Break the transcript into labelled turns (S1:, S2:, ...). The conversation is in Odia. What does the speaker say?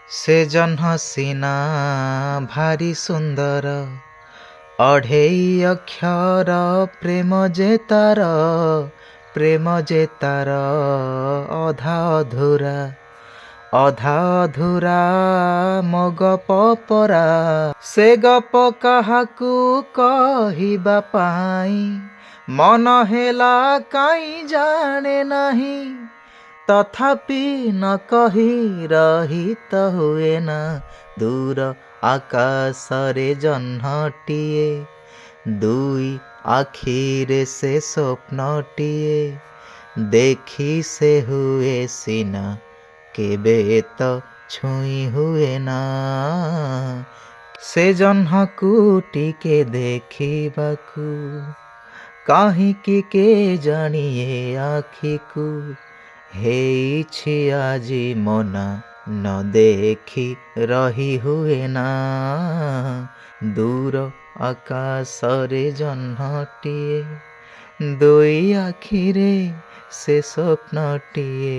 S1: ସେ ଜହ୍ନ ସିନା ଭାରି ସୁନ୍ଦର, ଅଢ଼େଇ ଅକ୍ଷର ପ୍ରେମ ଯେ ତାର, ପ୍ରେମ ଯେ ତାର ଅଧା ଅଧୁରା, ଅଧା ଅଧୁରା ମୋ ଗପ ପରା। ସେ ଗପ କାହାକୁ କହିବା ପାଇଁ ମନ ହେଲା କାହିଁ ଜାଣେ ନାହିଁ, ତଥାପି ନ କହି ରହିତ ହୁଏ ନା। ଦୂର ଆକାଶରେ ଜହ୍ନଟିଏ, ଦୁଇ ଆଖିରେ ସେ ସ୍ୱପ୍ନଟିଏ, ଦେଖି ସେ ହୁଏ ସିନା କେବେ ତ ଛୁଇଁ ହୁଏ ନା। ସେ ଜହ୍ନକୁ ଟିକେ ଦେଖିବାକୁ କାହିଁକି କେଜାଣି ଏ ଆଖିକୁ ହେଇଛି ଆଜି ମନା, ନ ଦେଖି ରହି ହୁଏ ନା। ଦୂର ଆକାଶରେ ଜହ୍ନଟିଏ, ଦୁଇ ଆଖିରେ ସେ ସ୍ୱପ୍ନଟିଏ।